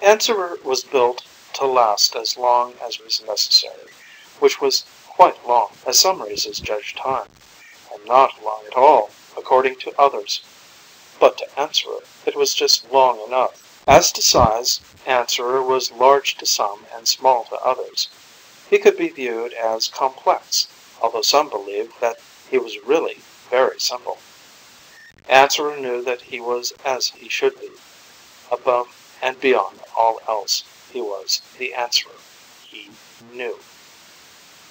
Answerer was built to last as long as was necessary, which was quite long, as some races judge time, and not long at all, according to others. But to Answerer it was just long enough. As to size, Answerer was large to some and small to others. He could be viewed as complex, although some believed that he was really very simple. Answerer knew that he was as he should be. Above and beyond all else, he was the Answerer. He knew.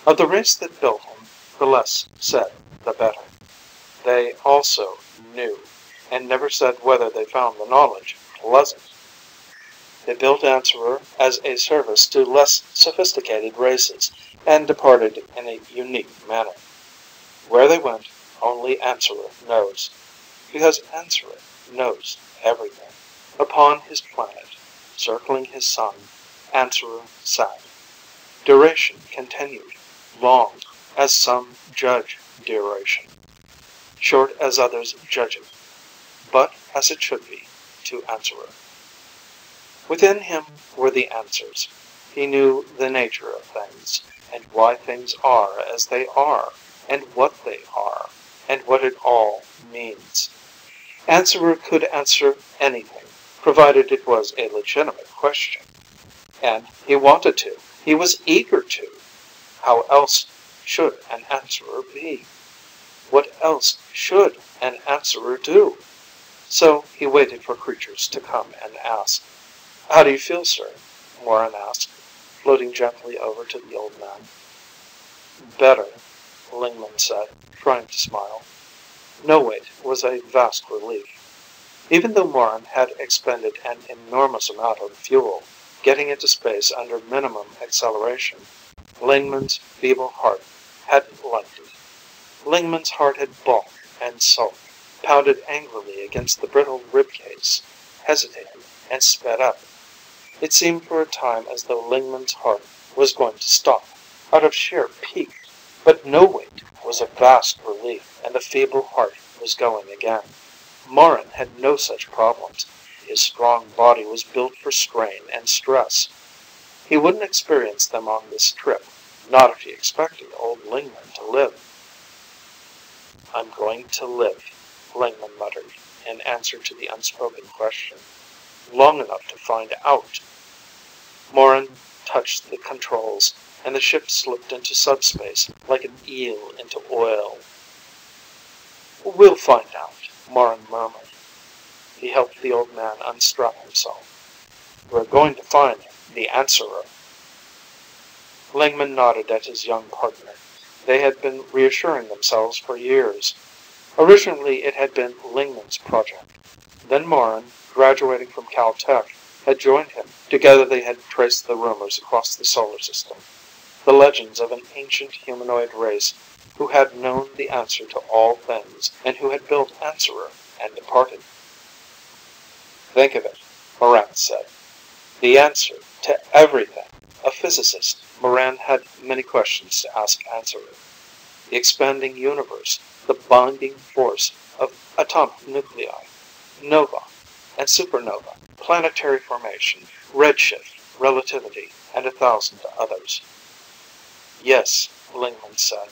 Of the race that built him, the less said, the better. They also knew, and never said whether they found the knowledge pleasant. They built Answerer as a service to less sophisticated races, and departed in a unique manner. Where they went, only Answerer knows, because Answerer knows everything. Upon his planet, circling his sun, Answerer sat. Duration continued, long as some judge duration, short as others judge it, but as it should be to Answerer. Within him were the answers. He knew the nature of things, and why things are as they are, and what they are, and what it all means. Answerer could answer anything, provided it was a legitimate question. And he wanted to. He was eager to. How else should an answerer be? What else should an answerer do? So he waited for creatures to come and ask. "How do you feel, sir?" Moran asked, floating gently over to the old man. "Better," Lingman said, trying to smile. No wait was a vast relief. Even though Moran had expended an enormous amount of fuel, getting into space under minimum acceleration, Lingman's feeble heart had liked it. Lingman's heart had balked and sulked, pounded angrily against the brittle ribcase, hesitated, and sped up. It seemed for a time as though Lingman's heart was going to stop, out of sheer pique. But no wait was a vast relief, and the feeble heart was going again. Moran had no such problems. His strong body was built for strain and stress. He wouldn't experience them on this trip, not if he expected old Lingman to live. "I'm going to live," Lingman muttered, in answer to the unspoken question. "Long enough to find out." Moran touched the controls, and the ship slipped into subspace like an eel into oil. "We'll find out," Moran murmured. He helped the old man unstrap himself. "We're going to find the Answerer." Lingman nodded at his young partner. They had been reassuring themselves for years. Originally it had been Lingman's project. Then Moran, graduating from Caltech, had joined him. Together they had traced the rumors across the solar system, the legends of an ancient humanoid race who had known the answer to all things, and who had built Answerer and departed. "Think of it," Moran said. "The answer to everything." A physicist, Moran had many questions to ask Answerer. The expanding universe, the binding force of atomic nuclei, nova and supernova, planetary formation, redshift, relativity, and 1,000 others. "Yes," Lingman said.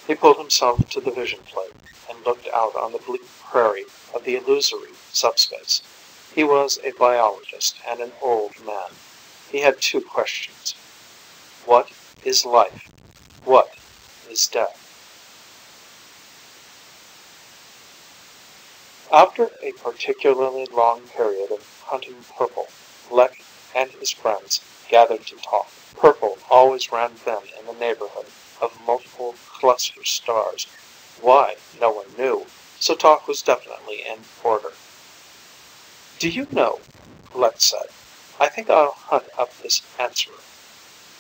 He pulled himself to the vision plate and looked out on the bleak prairie of the illusory subspace. He was a biologist and an old man. He had two questions. What is life? What is death? After a particularly long period of hunting purple, Lek and his friends gathered to talk. Purple always ran thin in the neighborhood of multiple cluster stars. Why, no one knew, so talk was definitely in order. "Do you know," Lek said, "I think I'll hunt up this Answerer."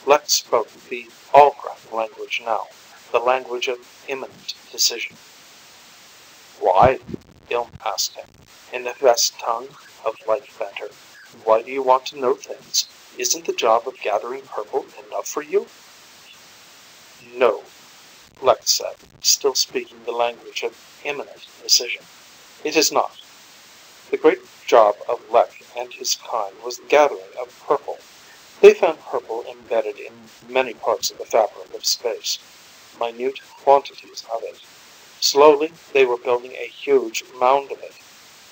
Lek spoke the Allcraft language now, the language of imminent decision. "Why?" Ilm asked him, in the Vest tongue of Light Benter. "Why do you want to know things? Isn't the job of gathering purple enough for you?" "No," Lek said, still speaking the language of imminent decision. "It is not. The great job of Lek and his kind was the gathering of They found purple embedded in many parts of the fabric of space, minute quantities of it. Slowly, they were building a huge mound of it.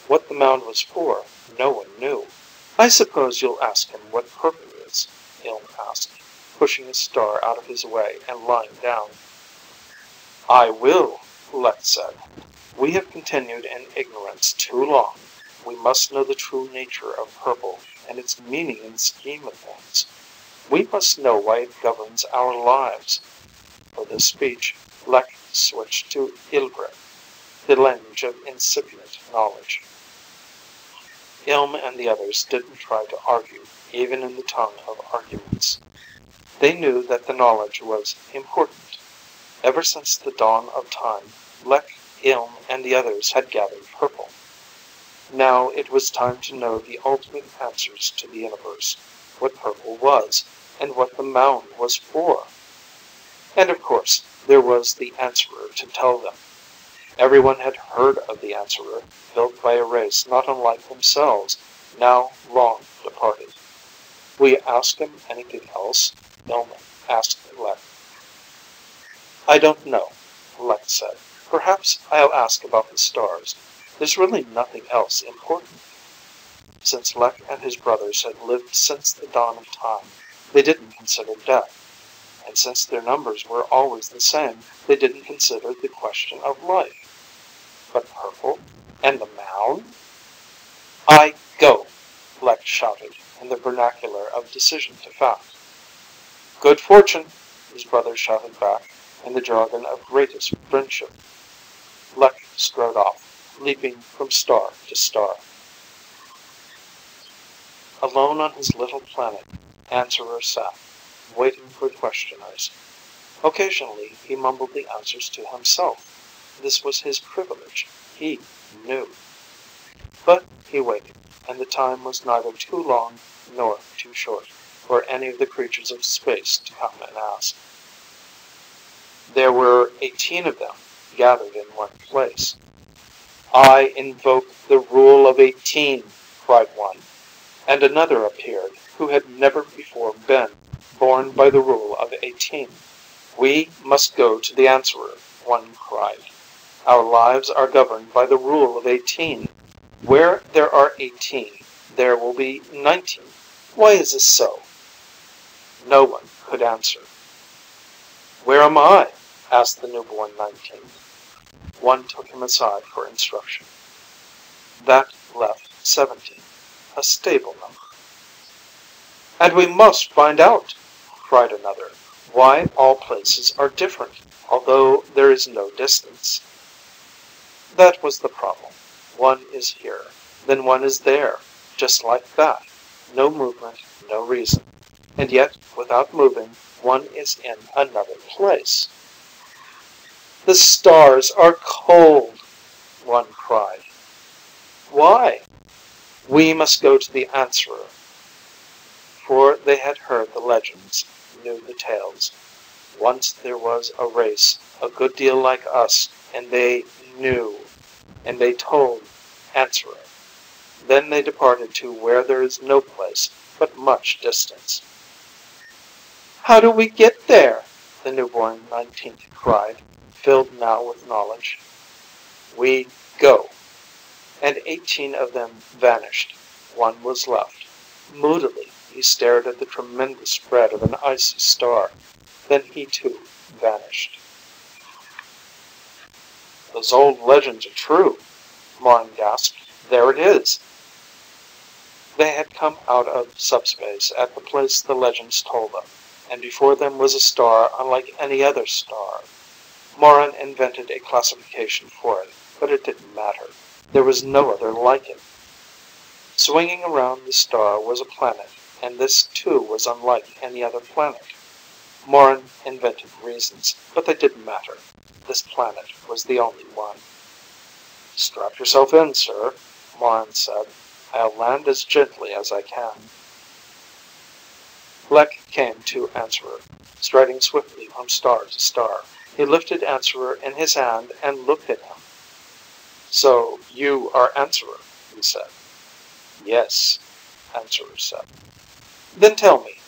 What the mound was for, no one knew. I suppose you'll ask him what purple is, Ilm asked, pushing a star out of his way and lying down. I will, Lek said. We have continued in ignorance too long. We must know the true nature of purple and its meaning in the scheme of things. We must know why it governs our lives. For this speech, Lek switched to Ilgre, the language of incipient knowledge. Ilm and the others didn't try to argue, even in the tongue of arguments. They knew that the knowledge was important. Ever since the dawn of time, Lek, Ilm, and the others had gathered purple. Now it was time to know the ultimate answers to the universe, what purple was, and what the mound was for. And of course, there was the Answerer to tell them. Everyone had heard of the Answerer, built by a race not unlike themselves, now long departed. Will you ask him anything else? Ilm asked Lek. I don't know, Lek said. Perhaps I'll ask about the stars. There's really nothing else important. Since Lek and his brothers had lived since the dawn of time, they didn't consider death. And since their numbers were always the same, they didn't consider the question of life. But purple? And the mound? I go, Lek shouted in the vernacular of decision to fact. Good fortune, his brothers shouted back in the jargon of greatest friendship. Lek strode off, leaping from star to star. Alone on his little planet, Answerer sat, waiting for questioners. Occasionally he mumbled the answers to himself. This was his privilege. He knew. But he waited, and the time was neither too long nor too short for any of the creatures of space to come and ask. There were 18 of them gathered in one place. I invoke the rule of 18, cried one, and another appeared who had never before been born by the rule of 18. We must go to the Answerer, one cried. Our lives are governed by the rule of 18. Where there are 18, there will be 19. Why is this so? No one could answer. Where am I? Asked the newborn 19. One took him aside for instruction. That left 17, a stable number. And we must find out, cried another, why all places are different, although there is no distance. That was the problem. One is here, then one is there, just like that. No movement, no reason. And yet, without moving, one is in another place. The stars are cold, one cried. Why? We must go to the Answerer. For they had heard the legends, knew the tales. Once there was a race, a good deal like us, and they knew, and they told Answerer. Then they departed to where there is no place, but much distance. How do we get there? The newborn 19th cried, filled now with knowledge. We go. And 18 of them vanished. One was left. Moodily, he stared at the tremendous spread of an icy star. Then he too vanished. Those old legends are true, Morin gasped. There it is. They had come out of subspace at the place the legends told them, and before them was a star unlike any other star. Morin invented a classification for it, but it didn't matter. There was no other like it. Swinging around the star was a planet, and this too was unlike any other planet. Morin invented reasons, but they didn't matter. This planet was the only one. Strap yourself in, sir, Morin said. I'll land as gently as I can. Lek came to Answerer, striding swiftly from star to star. He lifted Answerer in his hand and looked at him. So you are Answerer, he said. Yes, Answerer said. Then tell me,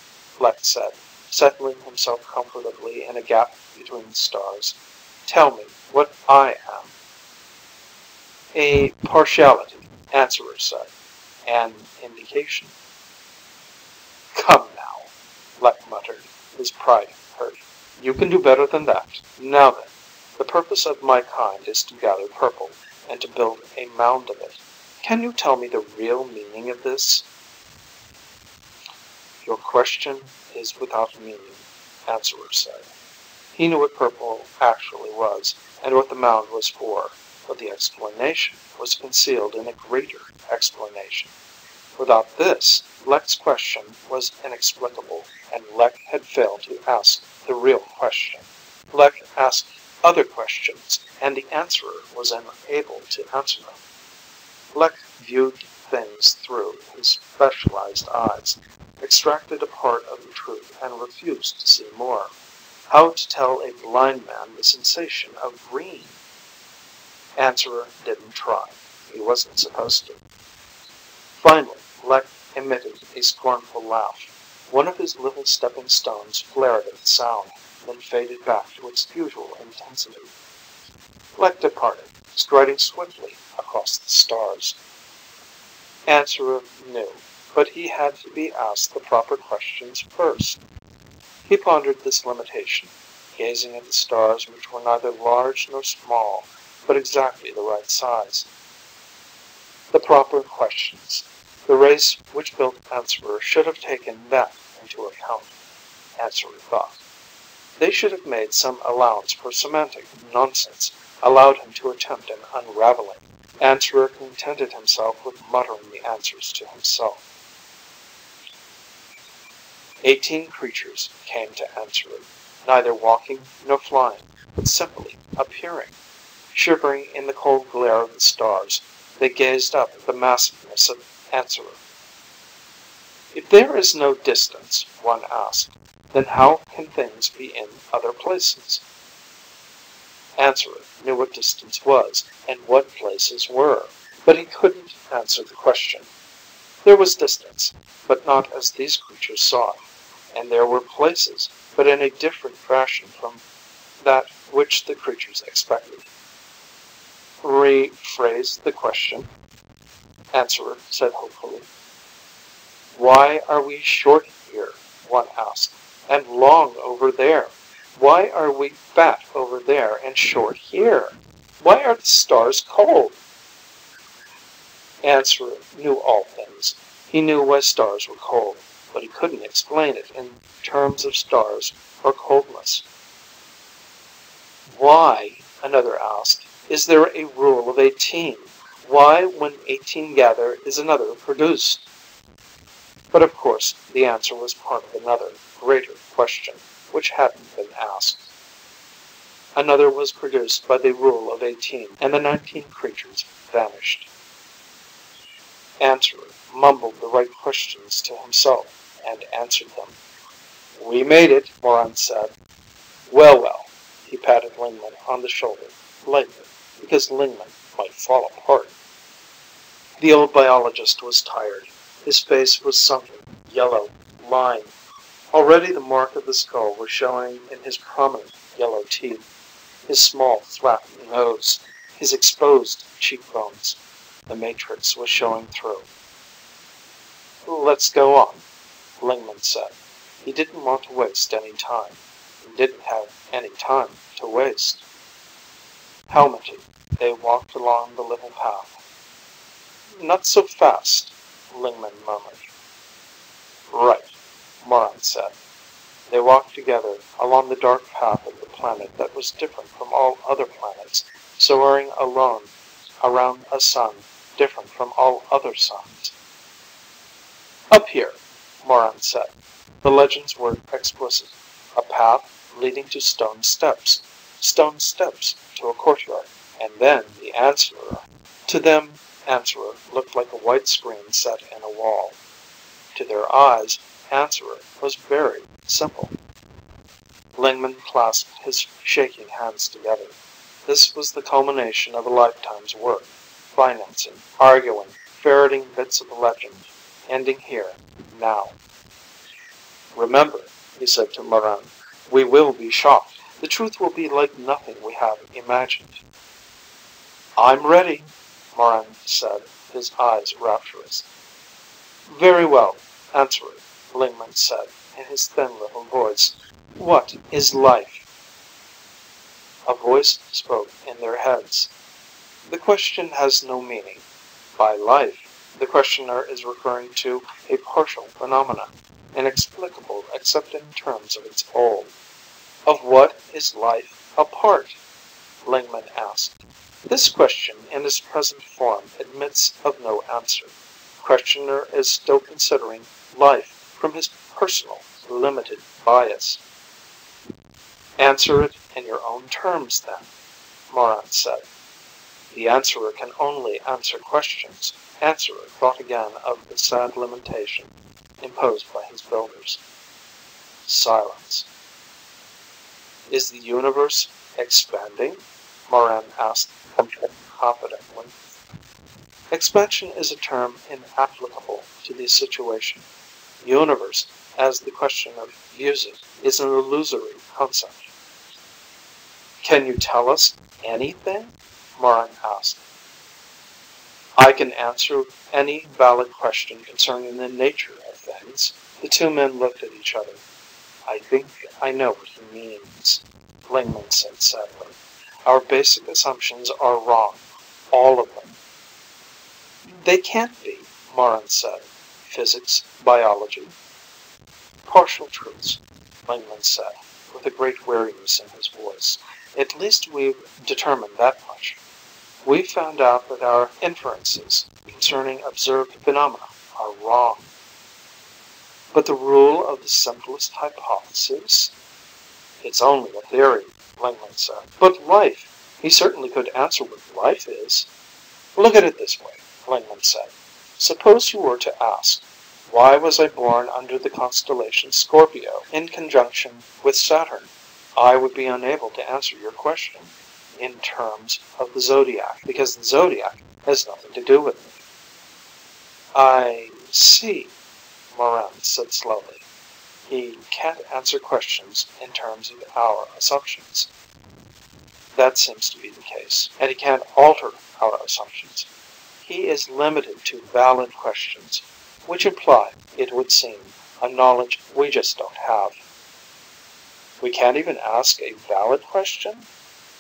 Lex said, settling himself comfortably in a gap between the stars. Tell me what I am. A partiality, Answerer said. An indication. Come now, Lek muttered, his pride hurt. You can do better than that. Now then, the purpose of my kind is to gather purple, and to build a mound of it. Can you tell me the real meaning of this? Your question is without meaning, Answerer said. He knew what purple actually was, and what the mound was for, but the explanation was concealed in a greater explanation. Without this, Lek's question was inexplicable, and Lek had failed to ask the real question. Lek asked other questions, and the answerer was unable to answer them. Lek viewed things through his specialized eyes, extracted a part of the truth, and refused to see more. How to tell a blind man the sensation of green? Answerer didn't try. He wasn't supposed to. Finally, Lek emitted a scornful laugh. One of his little stepping stones flared at the sound, then faded back to its usual intensity. Lek departed, striding swiftly across the stars. Answerer knew, but he had to be asked the proper questions first. He pondered this limitation, gazing at the stars which were neither large nor small, but exactly the right size. The proper questions. The race which built Answerer should have taken that into account, Answerer thought. They should have made some allowance for semantic nonsense, allowed him to attempt an unraveling. Answerer contented himself with muttering the answers to himself. 18 creatures came to Answerer, neither walking nor flying, but simply appearing. Shivering in the cold glare of the stars, they gazed up at the massiveness of Answerer. If there is no distance, one asked, then how can things be in other places? Answerer knew what distance was, and what places were, but he couldn't answer the question. There was distance, but not as these creatures saw it, and there were places, but in a different fashion from that which the creatures expected. Rephrase the question, Answerer said hopefully. Why are we short here, one asked, and long over there? Why are we fat over there and short here? Why are the stars cold? Answerer knew all things. He knew why stars were cold, but he couldn't explain it in terms of stars or coldness. Why, another asked, is there a rule of 18? Why, when 18 gather, is another produced? But of course, the answer was part of another, greater question, which hadn't been asked. Another was produced by the rule of 18, and the 19 creatures vanished. Answerer mumbled the right questions to himself, and answered them. We made it, Moran said. Well, well, he patted Lingman on the shoulder, lightly, because Lingman might fall apart. The old biologist was tired. His face was sunken, yellow, lined. Already the mark of the skull was showing in his prominent yellow teeth, his small, flat nose, his exposed cheekbones. The matrix was showing through. Let's go on, Lingman said. He didn't want to waste any time. He didn't have any time to waste. Helmeted, they walked along the little path. Not so fast, Lingman murmured. Right, Moran said. They walked together along the dark path of the planet that was different from all other planets, soaring alone around a sun different from all other suns. Up here, Moran said. The legends were explicit. A path leading to stone steps to a courtyard, and then the Answerer. To them, Answerer looked like a white screen set in a wall. To their eyes, Answerer was very simple. Lingman clasped his shaking hands together. This was the culmination of a lifetime's work, financing, arguing, ferreting bits of the legend, ending here, now. Remember, he said to Moran, we will be shocked. The truth will be like nothing we have imagined. I'm ready, Moran said, his eyes rapturous. Very well, answer it, Lingman said, in his thin little voice. What is life? A voice spoke in their heads. The question has no meaning. By life, the questioner is referring to a partial phenomenon, inexplicable except in terms of its whole. Of what is life a part? Lingman asked. This question, in its present form, admits of no answer. The questioner is still considering life from his personal, limited bias. Answer it in your own terms, then, Moran said. The answerer can only answer questions. Answerer thought again of the sad limitation imposed by his builders. Silence. Is the universe expanding? Moran asked confidently. Expansion is a term inapplicable to this situation. Universe, as the questioner views it, is an illusory concept. Can you tell us anything? Moran asked. I can answer any valid question concerning the nature of things. The two men looked at each other. I think I know what he means, Lingman said sadly. Our basic assumptions are wrong, all of them. They can't be, Moran said. Physics, biology. Partial truths, Lingman said, with a great weariness in his voice. At least we've determined that much. We've found out that our inferences concerning observed phenomena are wrong. But the rule of the simplest hypothesis? It's only a theory, Lingman said. But life, he certainly could answer what life is. Look at it this way, Lingman said. Suppose you were to ask, why was I born under the constellation Scorpio in conjunction with Saturn? I would be unable to answer your question in terms of the zodiac, because the zodiac has nothing to do with me. I see, Moran said slowly. He can't answer questions in terms of our assumptions. That seems to be the case, and he can't alter our assumptions. He is limited to valid questions, which imply, it would seem, a knowledge we just don't have. We can't even ask a valid question?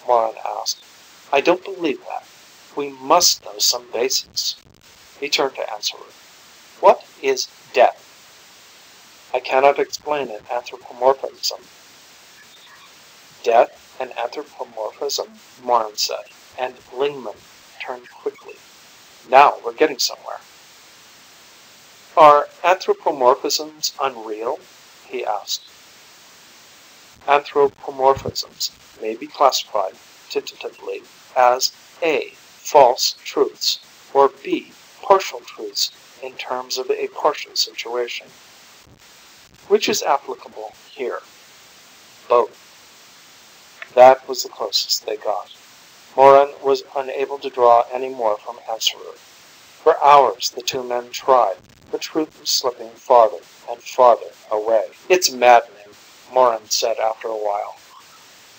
Moran asked. I don't believe that. We must know some basics. He turned to Answerer. What is death? I cannot explain an anthropomorphism. Death and anthropomorphism? Moran said, and Lingman turned quickly. Now we're getting somewhere. Are anthropomorphisms unreal? He asked. Anthropomorphisms may be classified tentatively as A. False truths, or B. Partial truths in terms of a partial situation. Which is applicable here? Both. That was the closest they got. Moran was unable to draw any more from Answerer. For hours the two men tried. The truth was slipping farther and farther away. It's maddening, Moran said after a while.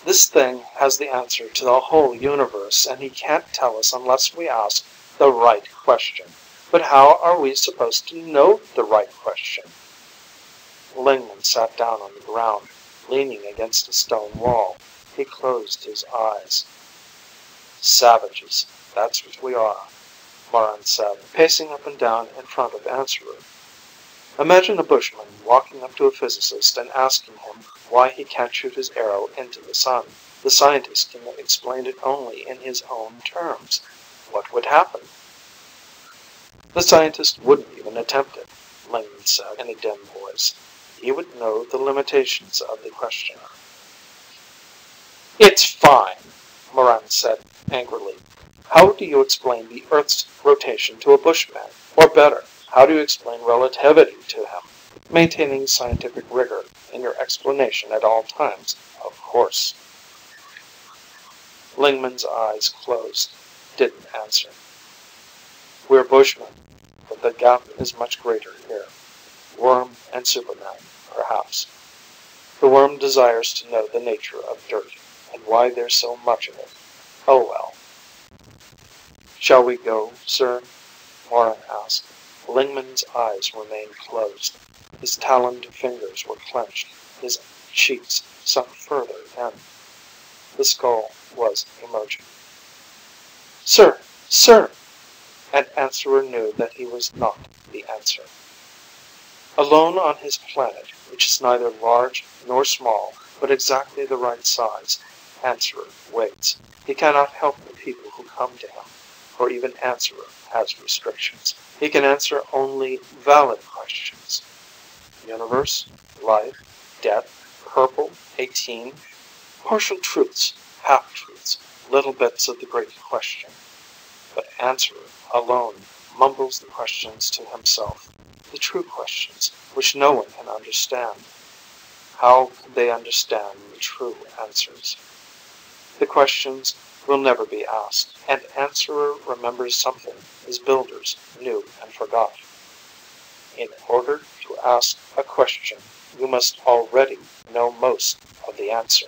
This thing has the answer to the whole universe, and he can't tell us unless we ask the right question. But how are we supposed to know the right question? Lingman sat down on the ground, leaning against a stone wall. He closed his eyes. Savages, that's what we are, Moran said, pacing up and down in front of Answerer. Imagine a bushman walking up to a physicist and asking him why he can't shoot his arrow into the sun. The scientist can explain it only in his own terms. What would happen? The scientist wouldn't even attempt it, Lingman said in a dim voice. He would know the limitations of the questioner. It's fine, Moran said angrily. How do you explain the Earth's rotation to a bushman? Or better, how do you explain relativity to him? Maintaining scientific rigor in your explanation at all times, of course. Lingman's eyes closed, didn't answer. We're bushmen, but the gap is much greater here. Worm and Superman perhaps. The worm desires to know the nature of dirt, and why there's so much of it. Oh well. Shall we go, sir? Moran asked. Lingman's eyes remained closed. His taloned fingers were clenched, his cheeks sunk further in. The skull was emerging. Sir! Sir! And Answerer knew that he was not the answer. Alone on his planet, which is neither large nor small, but exactly the right size, Answerer waits. He cannot help the people who come to him, for even Answerer has restrictions. He can answer only valid questions. Universe, life, death, purple, 18, partial truths, half-truths, little bits of the great question. But Answerer alone mumbles the questions to himself, the true questions, which no one can understand. How could they understand the true answers? The questions will never be asked, and Answerer remembers something his builders knew and forgot. In order to ask a question, you must already know most of the answer.